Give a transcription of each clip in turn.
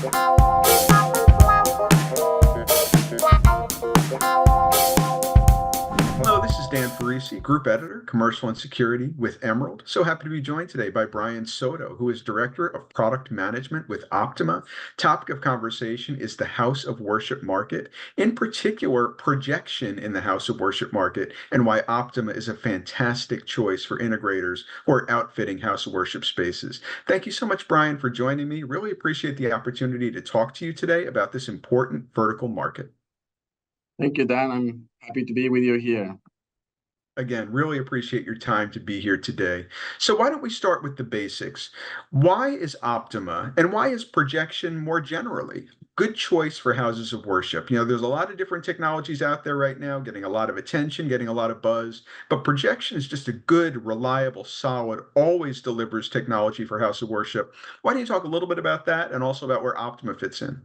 Hello, this is Dan Ferrisi, Group Editor, Commercial and Security with Emerald. So happy to be joined today by Brian Soto, who is Director of Product Management with Optoma. Topic of conversation is the House of Worship market, in particular, projection in the House of Worship market, and why Optoma is a fantastic choice for integrators who are outfitting House of Worship spaces. Thank you so much, Brian, for joining me. Really appreciate the opportunity to talk to you today about this important vertical market. Thank you, Dan. I'm happy to be with you here. Again, really appreciate your time to be here today. So why don't we start with the basics? Why is Optoma and why is projection more generally good choice for houses of worship? There's a lot of different technologies out there right now, getting a lot of attention, getting a lot of buzz, but projection is just a good, reliable, solid, always delivers technology for house of worship. Why don't you talk a little bit about that and also about where Optoma fits in?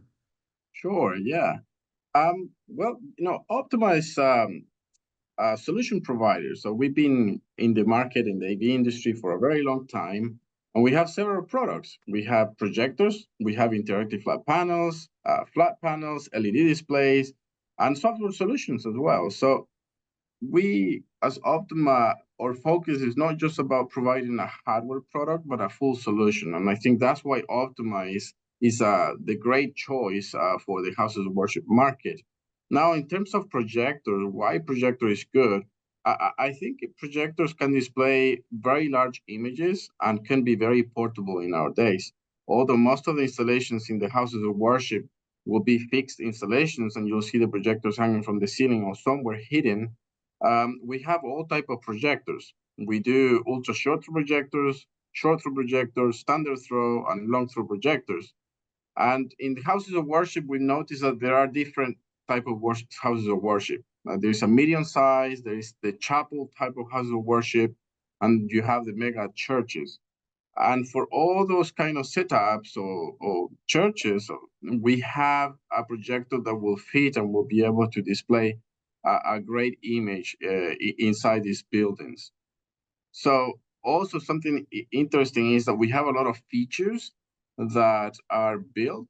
Sure, yeah. Well, Optoma is a solution provider. So we've been in the market in the AV industry for a very long time, and we have several products. We have projectors, we have interactive flat panels, LED displays, and software solutions as well. So we, as Optoma, our focus is not just about providing a hardware product, but a full solution. And I think that's why Optoma is the great choice for the houses of worship market. Now, in terms of projectors, why projector is good, I think projectors can display very large images and can be very portable in our days. Although most of the installations in the houses of worship will be fixed installations, and you'll see the projectors hanging from the ceiling or somewhere hidden, we have all type of projectors. We do ultra short throw projectors, standard throw, and long throw projectors. And in the houses of worship, we notice that there are different type of houses of worship. There's a medium size, there is the chapel type of houses of worship, and you have the mega churches. And for all those kind of setups or churches, we have a projector that will fit and will be able to display a great image inside these buildings. So also something interesting is that we have a lot of features that are built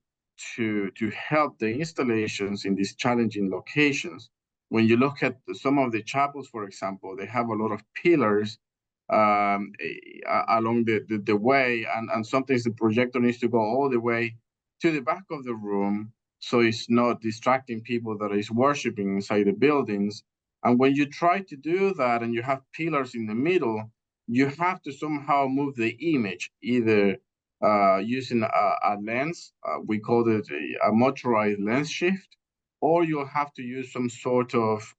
to help the installations in these challenging locations. When you look at some of the chapels, for example, they have a lot of pillars along the way, and sometimes the projector needs to go all the way to the back of the room, so it's not distracting people that is worshiping inside the buildings. And when you try to do that and you have pillars in the middle, you have to somehow move the image, either using a lens, we call it a motorized lens shift, or you'll have to use some sort of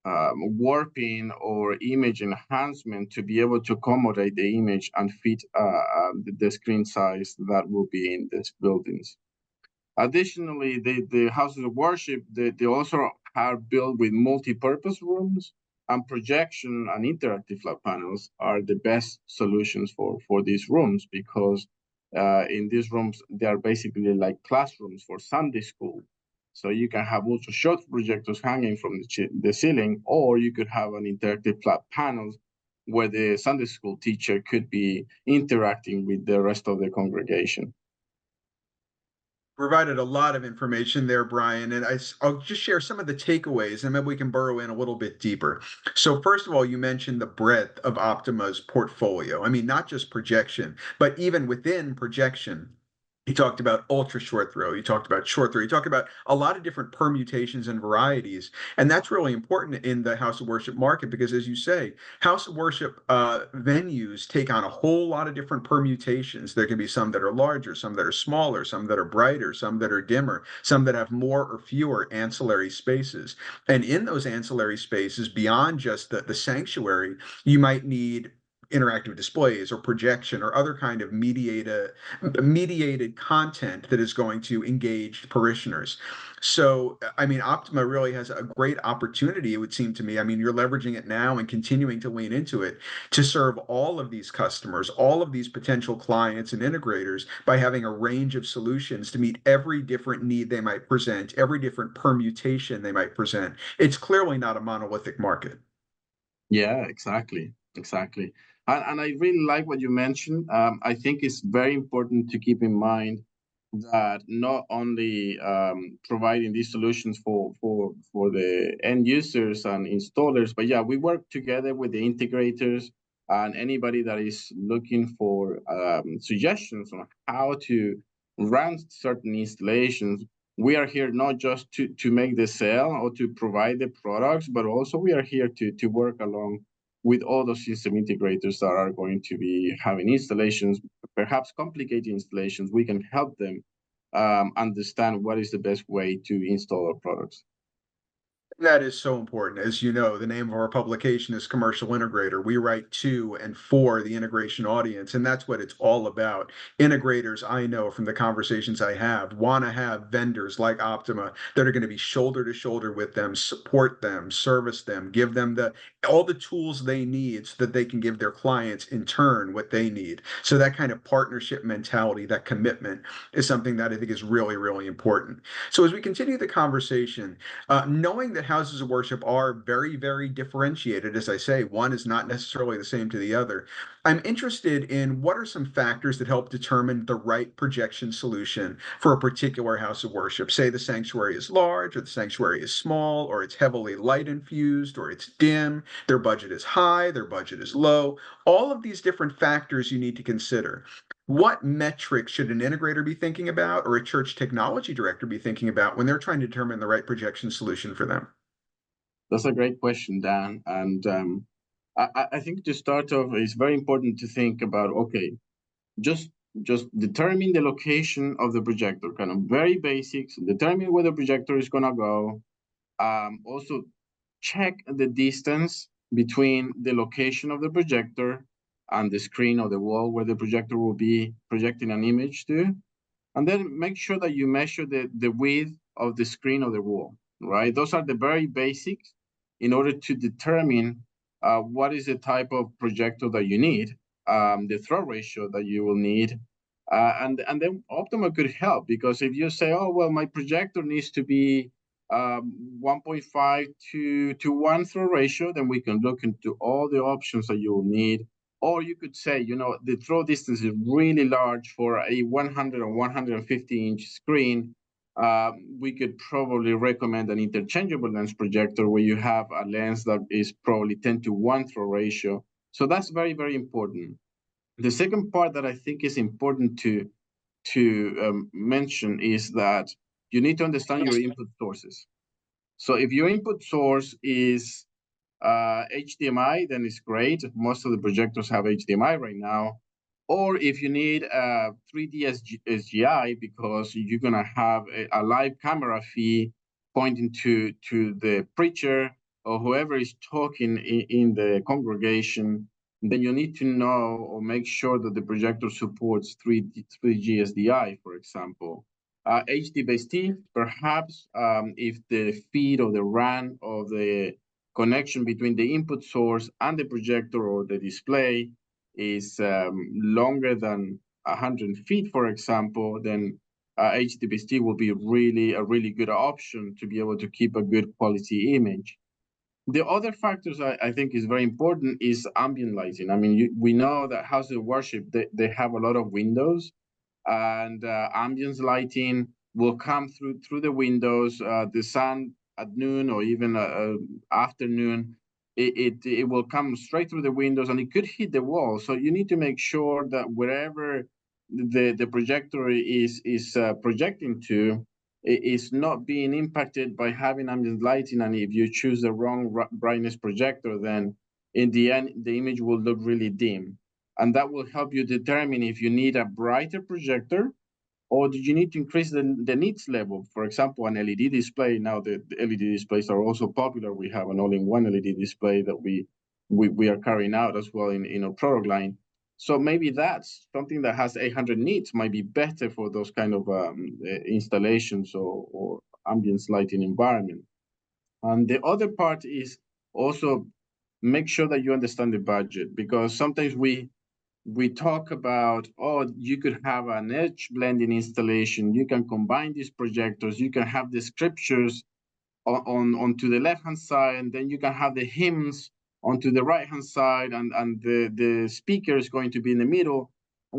warping or image enhancement to be able to accommodate the image and fit the screen size that will be in these buildings. Additionally, the houses of worship, they also are built with multi-purpose rooms, and projection and interactive flat panels are the best solutions for these rooms, because in these rooms, they are basically like classrooms for Sunday school. So you can have ultra short projectors hanging from the ceiling, or you could have an interactive flat panels where the Sunday school teacher could be interacting with the rest of the congregation. Provided a lot of information there, Brian, and I'll just share some of the takeaways, and maybe we can burrow in a little bit deeper. So first of all, you mentioned the breadth of Optoma's portfolio. I mean, not just projection, but even within projection. You talked about ultra short throw. You talked about short throw. You talked about a lot of different permutations and varieties. And that's really important in the house of worship market because, as you say, house of worship venues take on a whole lot of different permutations. There can be some that are larger, some that are smaller, some that are brighter, some that are dimmer, some that have more or fewer ancillary spaces. And in those ancillary spaces, beyond just the sanctuary, you might need interactive displays or projection or other kind of mediated content that is going to engage parishioners. So, I mean, Optoma really has a great opportunity, it would seem to me. I mean, you're leveraging it now and continuing to lean into it to serve all of these customers, all of these potential clients and integrators by having a range of solutions to meet every different need they might present, every different permutation they might present. It's clearly not a monolithic market. Yeah, exactly. And I really like what you mentioned. I think it's very important to keep in mind that not only providing these solutions for the end users and installers, but yeah, we work together with the integrators and anybody that is looking for suggestions on how to run certain installations. We are here not just to make the sale or to provide the products, but also we are here to work along with all those system integrators that are going to be having installations, perhaps complicated installations. We can help them understand what is the best way to install our products. That is so important. As you know, the name of our publication is Commercial Integrator. We write to and for the integration audience, and that's what it's all about. Integrators, I know from the conversations I have, want to have vendors like Optoma that are going to be shoulder to shoulder with them, support them, service them, give them all the tools they need so that they can give their clients in turn what they need. So that kind of partnership mentality, that commitment is something that I think is really, really important. So as we continue the conversation, knowing that houses of worship are very, very differentiated, as I say, one is not necessarily the same to the other. I'm interested in what are some factors that help determine the right projection solution for a particular house of worship. Say the sanctuary is large, or the sanctuary is small, or it's heavily light infused, or it's dim, their budget is high, their budget is low. All of these different factors you need to consider. What metrics should an integrator be thinking about or a church technology director be thinking about when they're trying to determine the right projection solution for them? That's a great question, Dan. And I think to start off, it's very important to think about, okay, just just determine the location of the projector, kind of very basics, determine where the projector is gonna go. Also check the distance between the location of the projector and the screen or the wall where the projector will be projecting an image to. And then make sure that you measure the width of the screen or the wall, right? Those are the very basics in order to determine what is the type of projector that you need, the throw ratio that you will need. And then Optoma could help, because if you say, oh, well, my projector needs to be 1.5 to 1 throw ratio, then we can look into all the options that you will need. Or you could say, the throw distance is really large for a 100 or 150-inch screen. We could probably recommend an interchangeable lens projector where you have a lens that is probably 10 to 1 throw ratio. So that's very, very important. The second part that I think is important to mention is that you need to understand your input sources. So if your input source is HDMI, then it's great. Most of the projectors have HDMI right now. Or if you need 3D SGI, because you're gonna have a live camera feed pointing to the preacher or whoever is talking in the congregation, then you need to know or make sure that the projector supports 3G SDI, for example. HD-based, perhaps if the feed or the RAN of the connection between the input source and the projector or the display is longer than 100 feet, for example, then HDBaseT will be a really good option to be able to keep a good quality image. The other factors I think is very important is ambient lighting. I mean, we know that houses of worship, they have a lot of windows, and ambient lighting will come through the windows. The sun at noon or even afternoon, it will come straight through the windows and it could hit the wall. So you need to make sure that wherever the projector is projecting to, is not being impacted by having ambient lighting. And if you choose the wrong brightness projector, then in the end, the image will look really dim. And that will help you determine if you need a brighter projector or do you need to increase the needs level. For example, an LED display. Now the LED displays are also popular. We have an all-in-one LED display that we are carrying out as well in our product line. So maybe that's something that has 800 nits might be better for those kind of installations or ambience lighting environment. And the other part is also make sure that you understand the budget, because sometimes we talk about, oh, you could have an edge blending installation, you can combine these projectors, you can have the scriptures onto the left hand side, and then you can have the hymns onto the right hand side, and the speaker is going to be in the middle.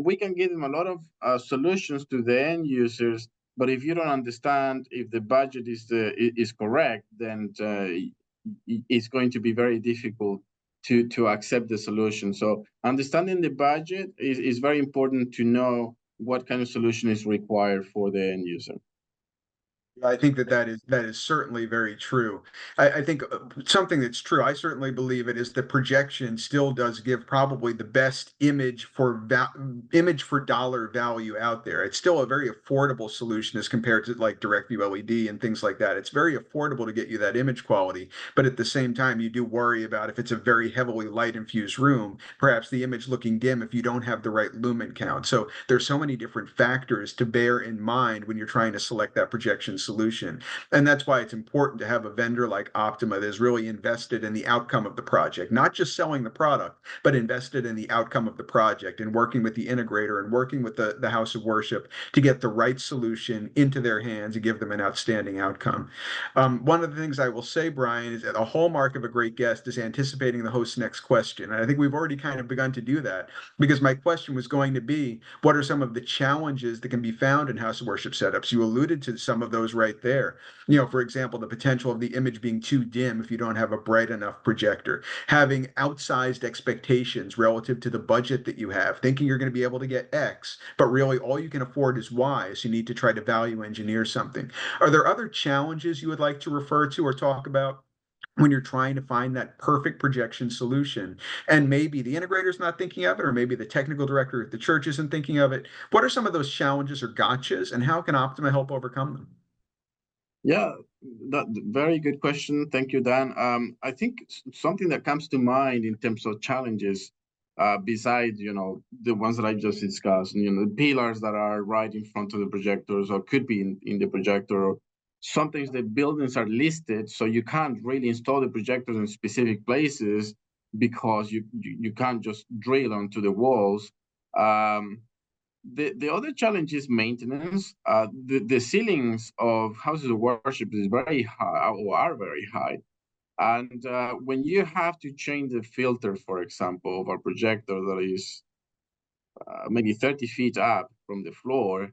we can give them a lot of solutions to the end users. But if you don't understand if the budget is correct, then it's going to be very difficult to accept the solution. So understanding the budget is very important to know what kind of solution is required for the end user. I think that is certainly very true. I think something that's true. I certainly believe it is the projection still does give probably the best image for dollar value out there. It's still a very affordable solution as compared to like direct view LED and things like that. It's very affordable to get you that image quality, but at the same time, you do worry about if it's a very heavily light infused room, perhaps the image looking dim if you don't have the right lumen count. So there's so many different factors to bear in mind when you're trying to select that projection solution. And that's why it's important to have a vendor like Optoma that is really invested in the outcome of the project, not just selling the product, but invested in the outcome of the project and working with the integrator and working with the house of worship to get the right solution into their hands and give them an outstanding outcome. One of the things I will say, Brian, is that a hallmark of a great guest is anticipating the host's next question. And I think we've already kind of begun to do that because my question was going to be, what are some of the challenges that can be found in house of worship setups? You alluded to some of those right there. For example, the potential of the image being too dim if you don't have a bright enough projector, having outsized expectations relative to the budget that you have, thinking you're going to be able to get X, but really all you can afford is Y, so you need to try to value engineer something. Are there other challenges you would like to refer to or talk about when you're trying to find that perfect projection solution? And maybe the integrator's not thinking of it, or maybe the technical director at the church isn't thinking of it. What are some of those challenges or gotchas, and how can Optima help overcome them? Yeah, that very good question. Thank you, Dan. I think something that comes to mind in terms of challenges, besides the ones that I just discussed, the pillars that are right in front of the projectors or could be in the projector. Sometimes the buildings are listed, so you can't really install the projectors in specific places because you can't just drill onto the walls. The other challenge is maintenance. The ceilings of houses of worship is very high or are very high. And when you have to change the filter, for example, of a projector that is maybe 30 feet up from the floor,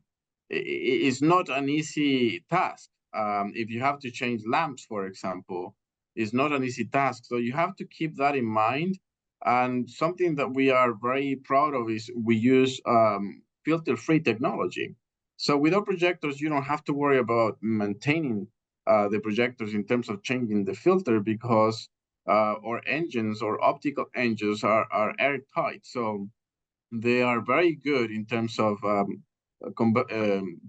it's not an easy task. If you have to change lamps, for example, it's not an easy task. So you have to keep that in mind. And something that we are very proud of is we use filter-free technology. So with our projectors, you don't have to worry about maintaining the projectors in terms of changing the filter because our engines or optical engines are airtight. So they are very good in terms of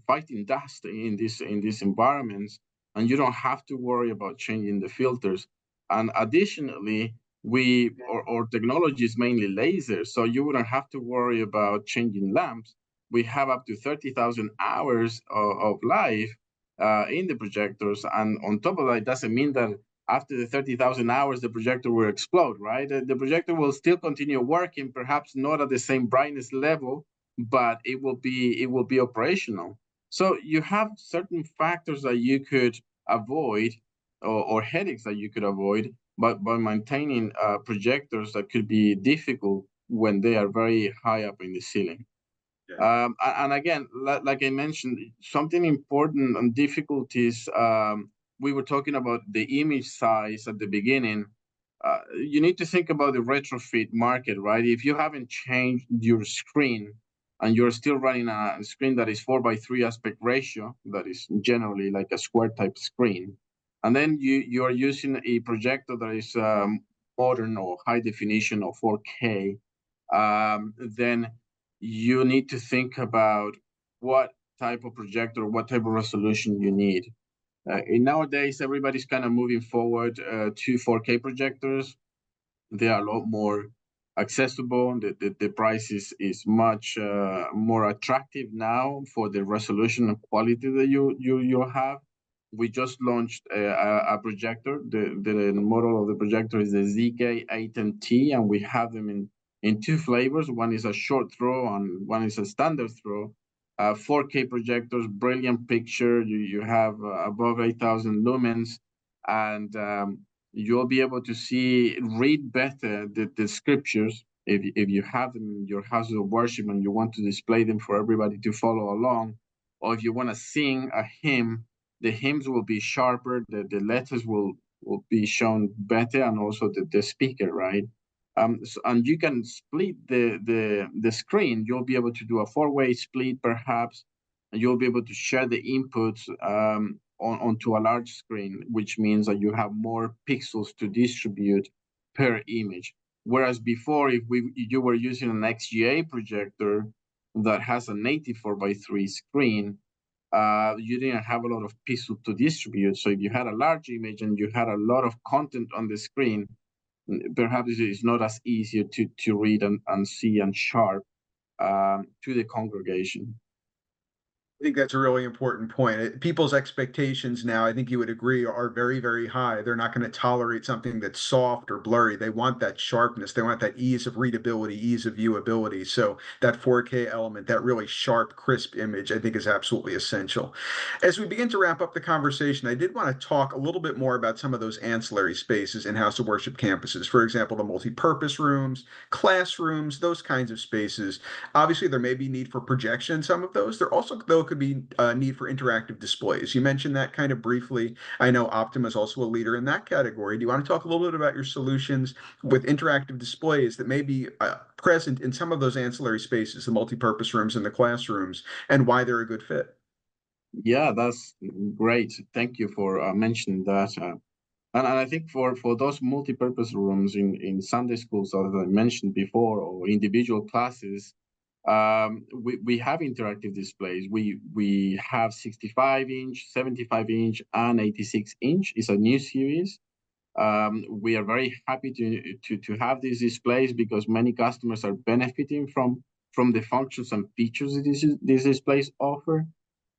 fighting dust in these environments, and you don't have to worry about changing the filters. And additionally, our technology is mainly laser, so you wouldn't have to worry about changing lamps. We have up to 30,000 hours of life in the projectors, and on top of that, it doesn't mean that after the 30,000 hours, the projector will explode, right? The projector will still continue working, perhaps not at the same brightness level, but it will be operational. So you have certain factors that you could avoid or headaches that you could avoid by maintaining projectors that could be difficult when they are very high up in the ceiling. And again, like I mentioned, something important and difficulties. We were talking about the image size at the beginning. You need to think about the retrofit market, right? If you haven't changed your screen and you're still running a screen that is 4:3 aspect ratio, that is generally like a square type screen, and then you are using a projector that is modern or high definition or 4K, then you need to think about what type of projector, what type of resolution you need. Nowadays, everybody's kind of moving forward to 4K projectors. They are a lot more accessible. The price is much more attractive now for the resolution and quality that you have. We just launched a projector. The model of the projector is the ZK810T, and we have them in two flavors. One is a short throw and one is a standard throw. 4K projectors, brilliant picture. You have above 8,000 lumens, and you'll be able to read better the scriptures if you have them in your houses of worship and you want to display them for everybody to follow along, or if you want to sing a hymn, the hymns will be sharper, the letters will be shown better, and also the speaker, right? And you can split the screen. You'll be able to do a four-way split, perhaps, and you'll be able to share the inputs onto a large screen, which means that you have more pixels to distribute per image. Whereas before, if you were using an XGA projector that has a native 4:3 screen, you didn't have a lot of pixels to distribute. So if you had a large image and you had a lot of content on the screen, perhaps it's not as easy to read and see and sharp to the congregation. I think that's a really important point. People's expectations now, I think you would agree, are very, very high. They're not going to tolerate something that's soft or blurry. They want that sharpness. They want that ease of readability, ease of viewability. So that 4K element, that really sharp, crisp image, I think is absolutely essential. As we begin to wrap up the conversation, I did want to talk a little bit more about some of those ancillary spaces in House of Worship campuses. For example, the multi-purpose rooms, classrooms, those kinds of spaces. Obviously, there may be need for projection in some of those. There also, though, could be a need for interactive displays. You mentioned that kind of briefly. I know Optoma is also a leader in that category. Do you want to talk a little bit about your solutions with interactive displays that may be present in some of those ancillary spaces, the multi-purpose rooms and the classrooms, and why they're a good fit? Yeah, that's great. Thank you for mentioning that. And I think for those multi-purpose rooms in Sunday schools, as I mentioned before, or individual classes, we have interactive displays. We have 65-inch, 75-inch, and 86-inch. It's a new series. We are very happy to have these displays because many customers are benefiting from the functions and features that these displays offer.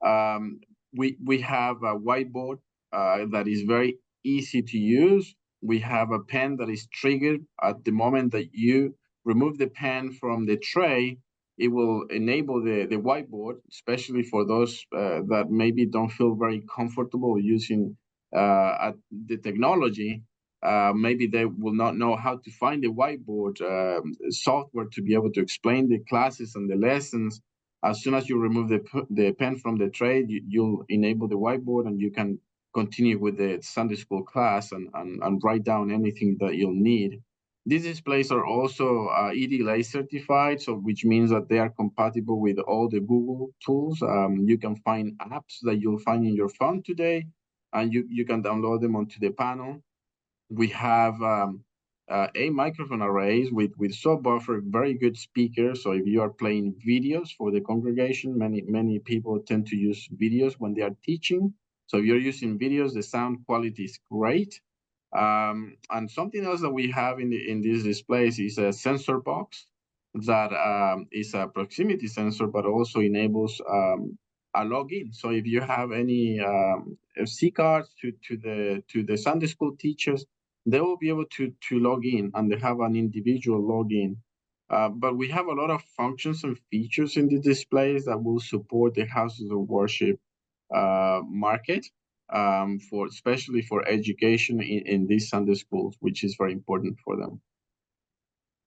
Um, we have a whiteboard that is very easy to use. We have a pen that is triggered at the moment that you remove the pen from the tray. It will enable the whiteboard, especially for those that maybe don't feel very comfortable using the technology. Maybe they will not know how to find the whiteboard software to be able to explain the classes and the lessons. As soon as you remove the pen from the tray, you'll enable the whiteboard and you can continue with the Sunday school class and write down anything that you'll need. These displays are also EDLA certified, so which means that they are compatible with all the Google tools. You can find apps that you'll find in your phone today, and you can download them onto the panel. We have a microphone arrays with subwoofer, very good speakers. So if you are playing videos for the congregation, many people tend to use videos when they are teaching. So if you're using videos, the sound quality is great. And something else that we have in these displays is a sensor box that is a proximity sensor, but also enables a login. So if you have any C cards to the Sunday school teachers, they will be able to log in and they have an individual login. But we have a lot of functions and features in the displays that will support the houses of worship market for especially for education in these Sunday schools, which is very important for them.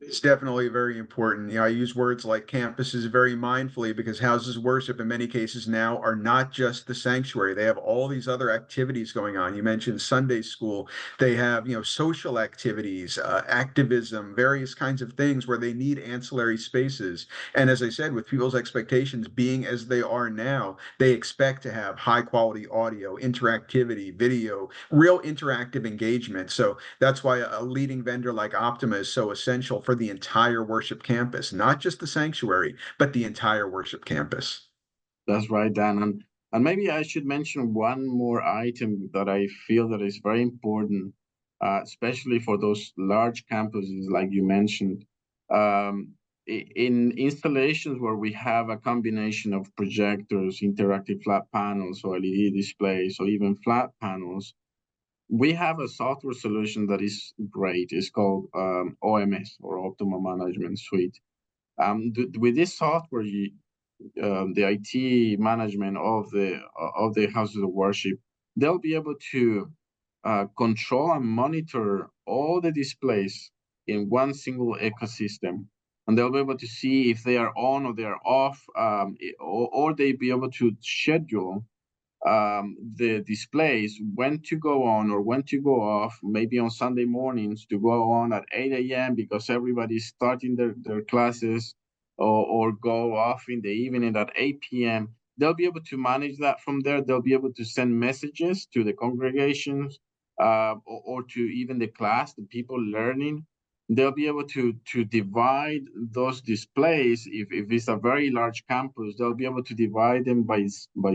It's definitely very important. I use words like campuses very mindfully because houses of worship in many cases now are not just the sanctuary. They have all these other activities going on. You mentioned Sunday school. They have, social activities, activism, various kinds of things where they need ancillary spaces. And as I said, with people's expectations being as they are now, they expect to have high quality audio, interactivity, video, real interactive engagement. So that's why a leading vendor like Optoma is so essential for the entire worship campus, not just the sanctuary, but the entire worship campus. That's right, Dan. And maybe I should mention one more item that I feel that is very important, especially for those large campuses, like you mentioned. In installations where we have a combination of projectors, interactive flat panels, or LED displays, or even flat panels, we have a software solution that is great. It's called OMS, or Optoma Management Suite. With this software, the IT management of the houses of worship, they'll be able to control and monitor all the displays in one single ecosystem, and they'll be able to see if they are on or they are off, or they be able to schedule the displays when to go on or when to go off, maybe on Sunday mornings to go on at 8 a.m. because everybody's starting their classes, or go off in the evening at 8 p.m. They'll be able to manage that from there. They'll be able to send messages to the congregations, or to even the class, the people learning. They'll be able to divide those displays. If it's a very large campus, they'll be able to divide them by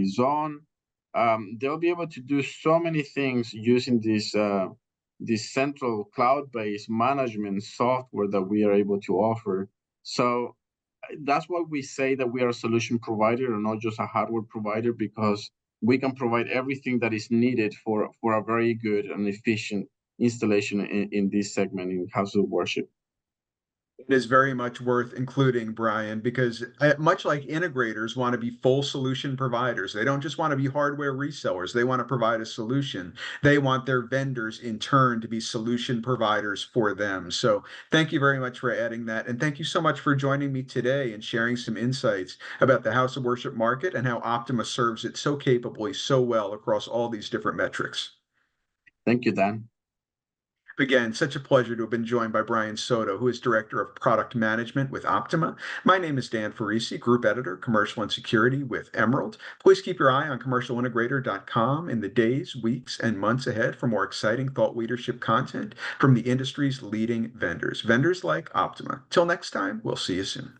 zone. They'll be able to do so many things using this central cloud-based management software that we are able to offer. So that's why we say that we are a solution provider and not just a hardware provider, because we can provide everything that is needed for a very good and efficient installation in this segment in house of worship. It is very much worth including, Brian, because much like integrators want to be full solution providers, they don't just want to be hardware resellers. They want to provide a solution. They want their vendors in turn to be solution providers for them. So thank you very much for adding that. And thank you so much for joining me today and sharing some insights about the house of worship market and how Optoma serves it so capably, so well across all these different metrics. Thank you, Dan. Again, such a pleasure to have been joined by Brian Soto, who is Director of Product Management with Optoma. My name is Dan Ferrisi, Group Editor, Commercial and Security with Emerald. Please keep your eye on commercialintegrator.com in the days, weeks, and months ahead for more exciting thought leadership content from the industry's leading vendors like Optoma. Till next time, we'll see you soon.